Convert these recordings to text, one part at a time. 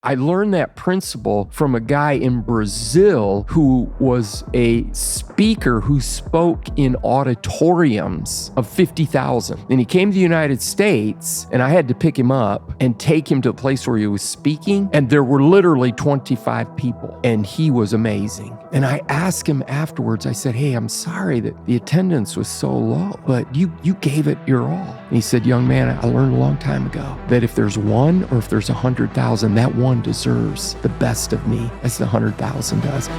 I learned that principle from a guy in Brazil who was a speaker who spoke in auditoriums of 50,000. And he came to the United States, and I had to pick him up and take him to the place where he was speaking. And there were literally 25 people, and he was amazing. And I asked him afterwards, I said, hey, I'm sorry that the attendance was so low, but you gave it your all. And he said, young man, I learned a long time ago that if there's one or if there's 100,000, that one deserves the best of me as the 100,000 does.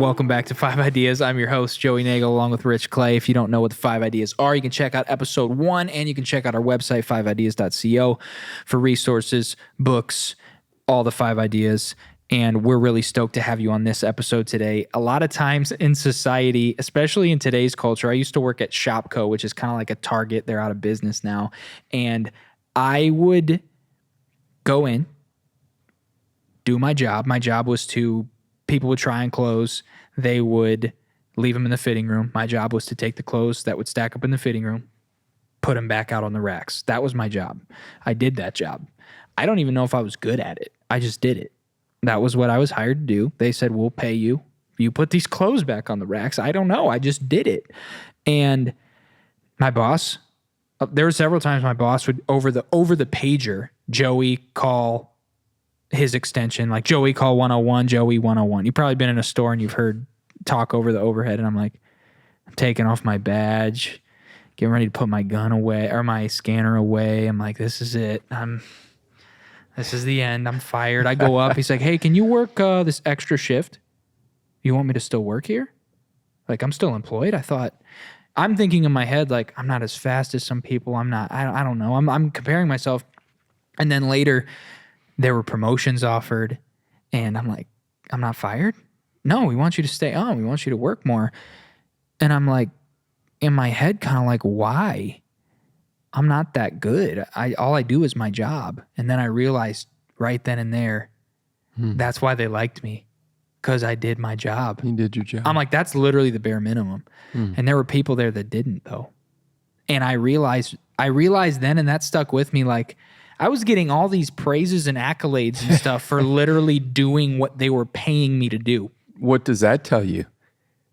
Welcome back to 5 Ideas. I'm your host, Joey Nagel, along with Rich Clay. If you don't know what the 5 Ideas are, you can check out episode 1, and you can check out our website, 5ideas.co, for resources, books, all the 5 Ideas. And we're really stoked to have you on this episode today. A lot of times in society, especially in today's culture, I used to work at Shopko, which is kind of like a Target. They're out of business now. And I would go in, do my job. My job was people would try on clothes. They would leave them in the fitting room. My job was to take the clothes that would stack up in the fitting room, put them back out on the racks. That was my job. I did that job. I don't even know if I was good at it. I just did it. That was what I was hired to do. They said, we'll pay you. You put these clothes back on the racks. I don't know. I just did it. And my boss, there were several times my boss would, over the pager, Joey call his extension, like Joey call 101, Joey 101. You've probably been in a store and you've heard talk over the overhead, and I'm like, I'm taking off my badge, getting ready to put my gun away, or my scanner away. I'm like, this is it. This is the end. I'm fired. I go up. He's like, hey, can you work this extra shift? You want me to still work here? Like, I'm still employed? I'm thinking in my head, like, I'm not as fast as some people. I'm not, I don't know. I'm comparing myself. And then later, there were promotions offered. And I'm like, I'm not fired? No, we want you to stay on. We want you to work more. And I'm like, in my head, kind of like, why? I'm not that good. All I do is my job. And then I realized right then and there, that's why they liked me, because I did my job. You did your job. I'm like, that's literally the bare minimum. And there were people there that didn't, though. And I realized then, and that stuck with me, like, I was getting all these praises and accolades and stuff for literally doing what they were paying me to do. What does that tell you?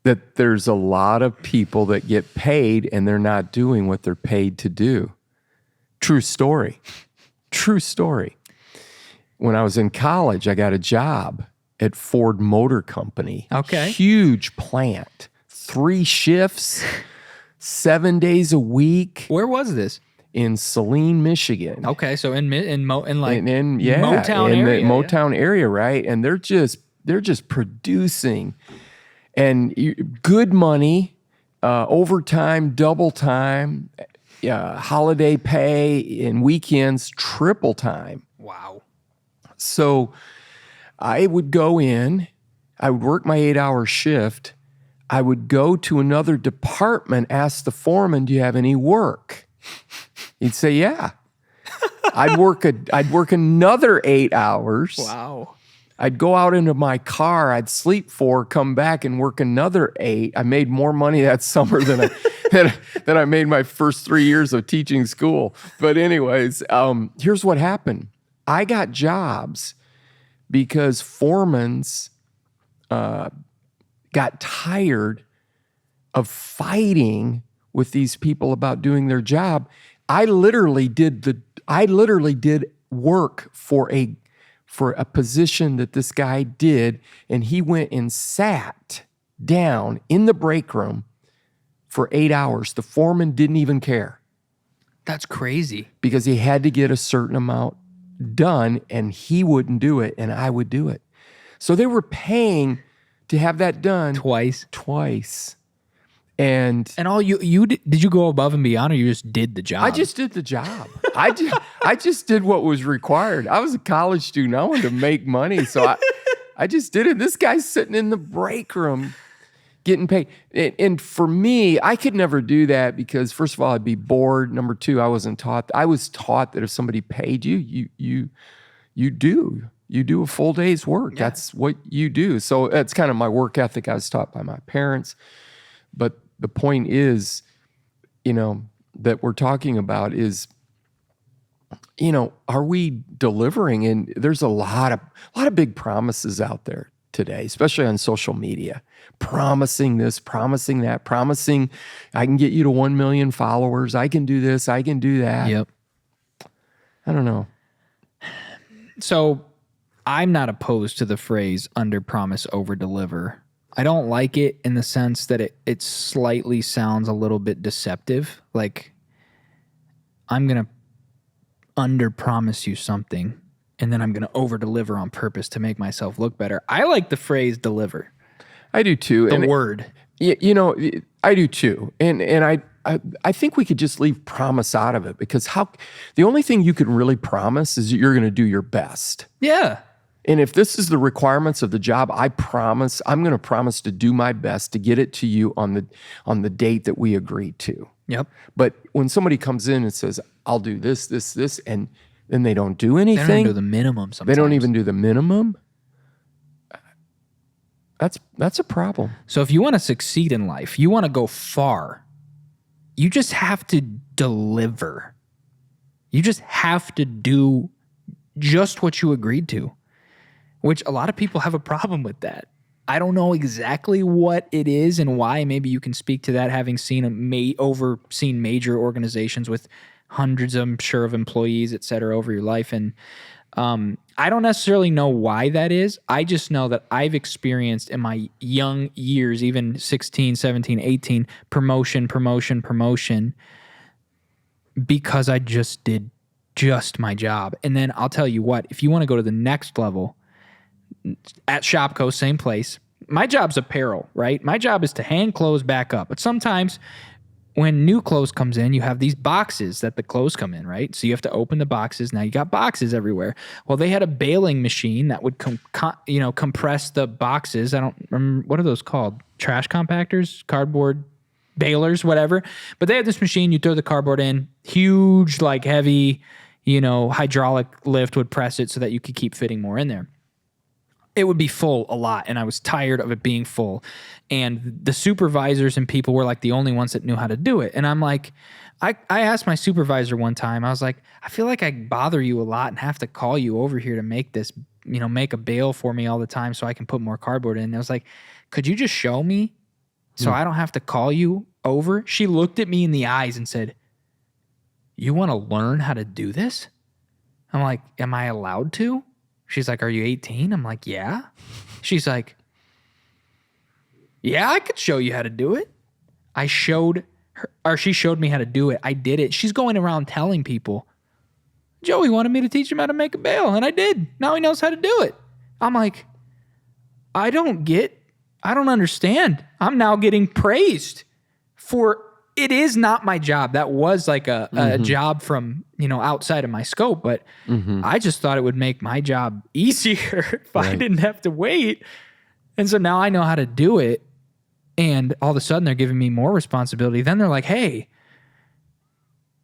That there's a lot of people that get paid and they're not doing what they're paid to do. True story. True story. When I was in college, I got a job at Ford Motor Company. Okay. Huge plant. 3 shifts, 7 days a week. Where was this? In Saline, Michigan. Okay, so in like yeah, Motown in area, the Motown area, right? And they're just producing, and good money, overtime, double time, holiday pay, and weekends, triple time. Wow. So I would go in, I would work my 8-hour shift. I would go to another department, ask the foreman, do you have any work? He'd say, yeah. I'd work another 8 hours. Wow. I'd go out into my car, I'd sleep 4, come back and work another 8. I made more money that summer than I made my first 3 years of teaching school. But anyways, here's what happened. I got jobs because foremans got tired of fighting with these people about doing their job. I literally did work for a position that this guy did, and he went and sat down in the break room for 8 hours. The foreman didn't even care. That's crazy. Because he had to get a certain amount done, and he wouldn't do it, and I would do it. So they were paying to have that done Twice. And all did you go above and beyond, or you just did the job? I just did the job. I just did what was required. I was a college student. I wanted to make money, so I just did it. This guy's sitting in the break room getting paid. And for me, I could never do that because, first of all, I'd be bored. Number 2, I wasn't taught. I was taught that if somebody paid you do a full day's work. Yeah. That's what you do. So that's kind of my work ethic I was taught by my parents. But the point is, that we're talking about is are we delivering? And there's a lot of big promises out there today, especially on social media, promising this, promising that, promising I can get you to 1 million followers. I can do this. I can do that. Yep. I don't know. So I'm not opposed to the phrase under promise, over deliver. I don't like it in the sense that it slightly sounds a little bit deceptive. Like I'm going to under promise you something and then I'm going to over deliver on purpose to make myself look better. I like the phrase deliver. I do too. The word. I do too. And I think we could just leave promise out of it, because the only thing you can really promise is that you're going to do your best. Yeah. And if this is the requirements of the job, I'm going to promise to do my best to get it to you on the date that we agreed to. Yep. But when somebody comes in and says, I'll do this, and then they don't do anything. They don't do the minimum sometimes. They don't even do the minimum. That's a problem. So if you want to succeed in life, you want to go far, you just have to deliver. You just have to do just what you agreed to, which a lot of people have a problem with that. I don't know exactly what it is and why. Maybe you can speak to that, having overseen major organizations with hundreds, I'm sure, of employees, et cetera, over your life. And I don't necessarily know why that is. I just know that I've experienced in my young years, even 16, 17, 18, promotion, because I just did just my job. And then I'll tell you what, if you want to go to the next level, at Shopko, same place, my job's apparel, right? My job is to hang clothes back up. But sometimes when new clothes comes in, you have these boxes that the clothes come in, right? So you have to open the boxes. Now you got boxes everywhere. Well, they had a baling machine that would compress the boxes. I don't remember, what are those called? Trash compactors, cardboard balers, whatever. But they had this machine. You throw the cardboard in, huge, like heavy, hydraulic lift would press it so that you could keep fitting more in there. It would be full a lot, and I was tired of it being full. And the supervisors and people were like the only ones that knew how to do it. And I'm like, I asked my supervisor one time, I was like, I feel like I bother you a lot and have to call you over here to make this, make a bale for me all the time so I can put more cardboard in. And I was like, could you just show me so I don't have to call you over? She looked at me in the eyes and said, you want to learn how to do this? I'm like, am I allowed to? She's like, are you 18? I'm like, yeah. She's like, yeah, I could show you how to do it. She showed me how to do it. I did it. She's going around telling people, Joey wanted me to teach him how to make a bale, and I did. Now he knows how to do it. I'm like, I don't understand. I'm now getting praised for it is not my job. That was like a job from, outside of my scope, but I just thought it would make my job easier if I didn't have to wait. And so now I know how to do it. And all of a sudden they're giving me more responsibility. Then they're like, hey,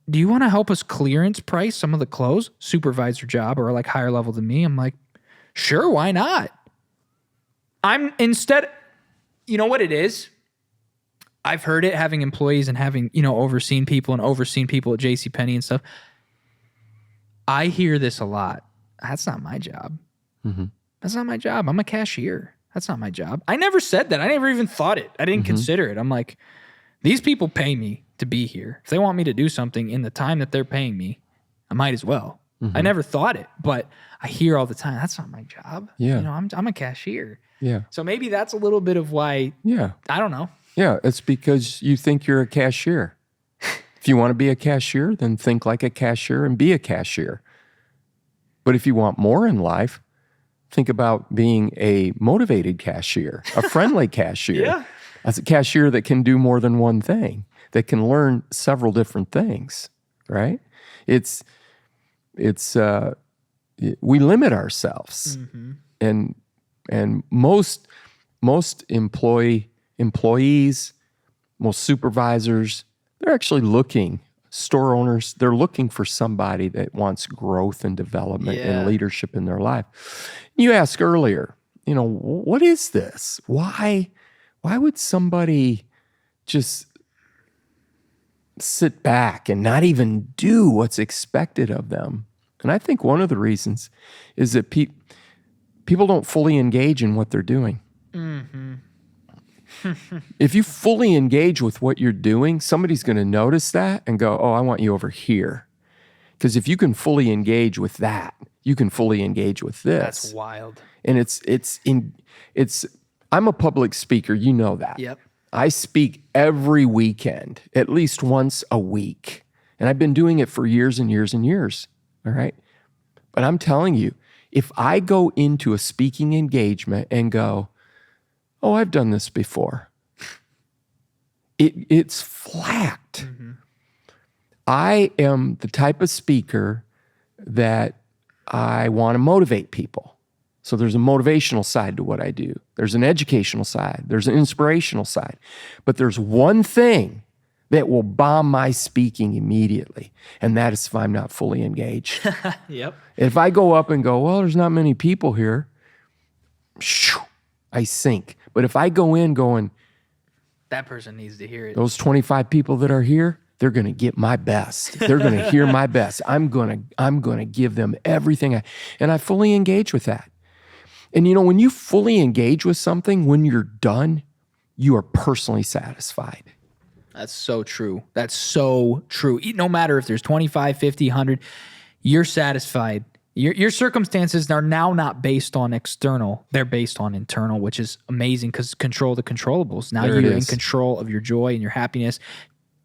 do you want to help us clearance price some of the clothes? Supervisor job, or like higher level than me. I'm like, sure, why not? You know what it is? I've heard it having employees and having, overseen people at JCPenney and stuff. I hear this a lot. That's not my job. Mm-hmm. That's not my job. I'm a cashier. That's not my job. I never said that. I never even thought it. I didn't consider it. I'm like, these people pay me to be here. If they want me to do something in the time that they're paying me, I might as well. I never thought it, but I hear all the time, that's not my job. Yeah. I'm a cashier. Yeah. So maybe that's a little bit of why. Yeah. I don't know. Yeah, it's because you think you're a cashier. If you want to be a cashier, then think like a cashier and be a cashier. But if you want more in life, think about being a motivated cashier, a friendly cashier. Yeah. As a cashier that can do more than one thing, that can learn several different things, right? We limit ourselves. And most employees, most supervisors, they're actually looking, store owners, they're looking for somebody that wants growth and development and leadership in their life. You asked earlier, what is this? Why would somebody just sit back and not even do what's expected of them? And I think one of the reasons is that people don't fully engage in what they're doing. If you fully engage with what you're doing, somebody's going to notice that and go, oh, I want you over here. Because if you can fully engage with that, you can fully engage with this. That's wild. And I'm a public speaker, you know that. Yep. I speak every weekend, at least once a week. And I've been doing it for years and years and years. All right. But I'm telling you, if I go into a speaking engagement and go, oh, I've done this before, it's flat. I am the type of speaker that I want to motivate people. So there's a motivational side to what I do. There's an educational side. There's an inspirational side. But there's one thing that will bomb my speaking immediately, and that is if I'm not fully engaged. Yep. If I go up and go, well, there's not many people here, I sink. But if I go in going, that person needs to hear it. those 25 people that are here, they're going to get my best. They're going to hear my best. I'm going to give them everything. And I fully engage with that. And you know, when you fully engage with something, when you're done, you are personally satisfied. That's so true. That's so true. No matter if there's 25, 50, 100, you're satisfied. Your circumstances are now not based on external. They're based on internal, which is amazing because control the controllables. Now you're in control of your joy and your happiness.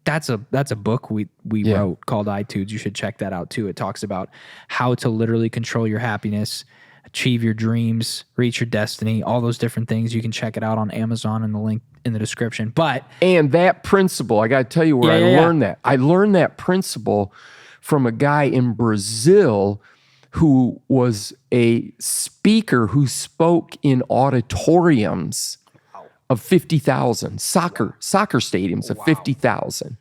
That's a book we wrote called iTunes. You should check that out too. It talks about how to literally control your happiness, achieve your dreams, reach your destiny, all those different things. You can check it out on Amazon and the link in the description. And that principle, I got to tell you where I learned that. I learned that principle from a guy in Brazil who was a speaker who spoke in auditoriums of 50,000, soccer stadiums of 50,000.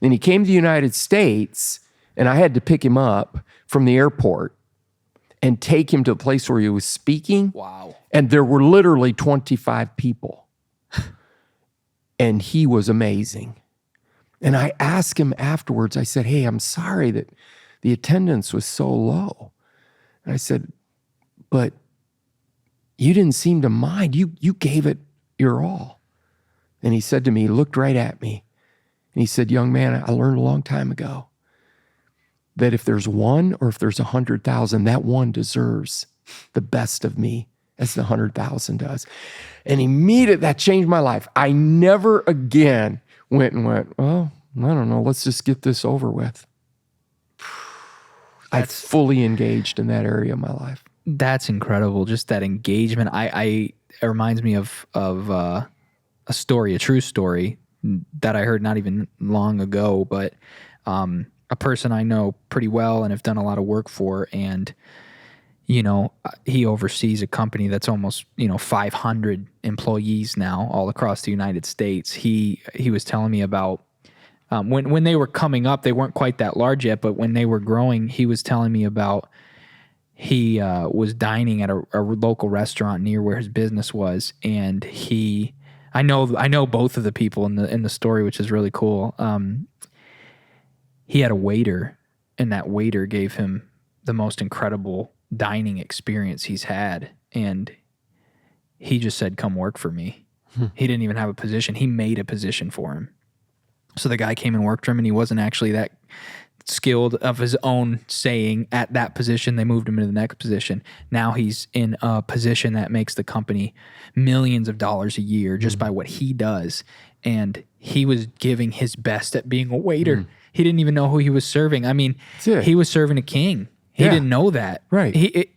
And he came to the United States, and I had to pick him up from the airport and take him to the place where he was speaking. Wow. And there were literally 25 people. And he was amazing. And I asked him afterwards, I said, hey, I'm sorry that the attendance was so low. And I said, but you didn't seem to mind. You gave it your all. And he said to me, he looked right at me, and he said, young man, I learned a long time ago that if there's one or if there's 100,000, that one deserves the best of me as the 100,000 does. And immediately that changed my life. I never again went, well, I don't know, let's just get this over with. I fully engaged in that area of my life. That's incredible. Just that engagement. It reminds me of a story, a true story that I heard not even long ago, but a person I know pretty well and have done a lot of work for, and you know, he oversees a company that's almost 500 employees now all across the United States. He was telling me about when they were coming up, they weren't quite that large yet, but when they were growing, he was telling me about he was dining at a local restaurant near where his business was, and I know both of the people in the story, which is really cool. He had a waiter, and that waiter gave him the most incredible dining experience he's had, and he just said, "Come work for me." He didn't even have a position. He made a position for him. So the guy came and worked for him, and he wasn't actually that skilled of his own saying at that position. They moved him into the next position. Now he's in a position that makes the company millions of dollars a year just by what he does. And he was giving his best at being a waiter. He didn't even know who he was serving. I mean, he was serving a king. He didn't know that. Right.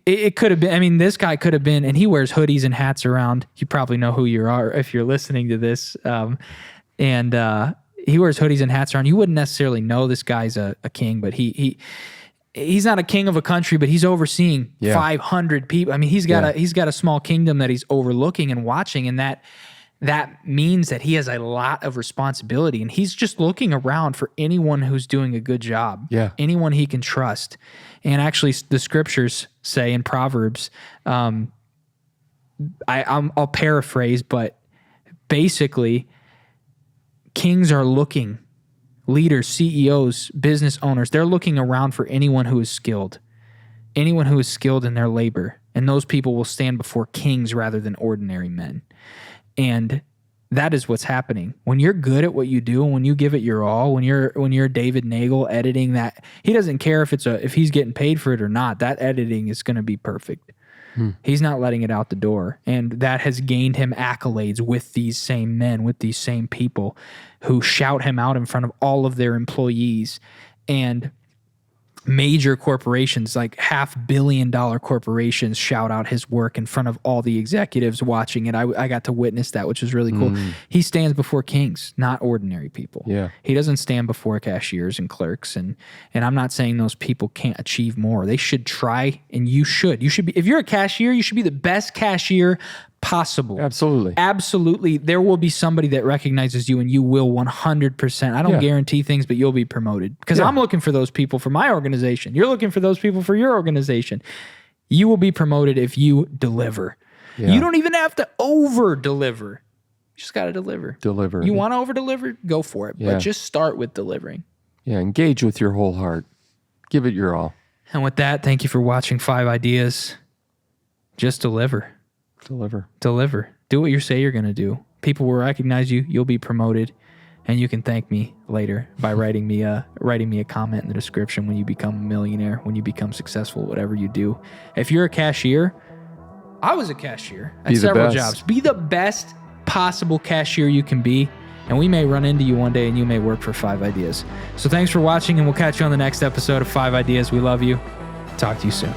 It could have been, I mean, this guy could have been, and he wears hoodies and hats around. You probably know who you are if you're listening to this. He wears hoodies and hats around. You wouldn't necessarily know this guy's a king, but he's not a king of a country, but he's overseeing 500 people. I mean, he's got a small kingdom that he's overlooking and watching, and that means that he has a lot of responsibility, and he's just looking around for anyone who's doing a good job, anyone he can trust. And actually, the scriptures say in Proverbs, I'll paraphrase, but basically, kings are looking, leaders, CEOs, business owners, they're looking around for anyone who is skilled. anyone who is skilled in their labor, and those people will stand before kings rather than ordinary men. And that is what's happening. When you're good at what you do and when you give it your all, when you're David Nagel editing that, he doesn't care if he's getting paid for it or not. That editing is going to be perfect. He's not letting it out the door. And that has gained him accolades with these same men, with these same people who shout him out in front of all of their employees. And major corporations, like $500 million corporations, shout out his work in front of all the executives watching it. I got to witness that, which was really cool. He stands before kings, not ordinary people. Yeah. He doesn't stand before cashiers and clerks. And I'm not saying those people can't achieve more. They should try, and you should. You should be, if you're a cashier, you should be the best cashier possible. Absolutely. There will be somebody that recognizes you, and you will 100%. I don't guarantee things, but you'll be promoted because I'm looking for those people for my organization. You're looking for those people for your organization. You will be promoted if you deliver. Yeah. You don't even have to over deliver. You just got to deliver. You want to over deliver? Go for it. But just start with delivering. Yeah. Engage with your whole heart. Give it your all. And with that, thank you for watching 5 Ideas. Just deliver. Deliver. Do what you say you're going to do. People will recognize you. You'll be promoted, and you can thank me later by writing me a comment in the description when you become a millionaire, when you become successful, whatever you do. If you're a cashier, I was a cashier at several jobs. Be the best possible cashier you can be, and we may run into you one day, and you may work for 5 Ideas. So thanks for watching, and we'll catch you on the next episode of 5 Ideas. We love you. Talk to you soon.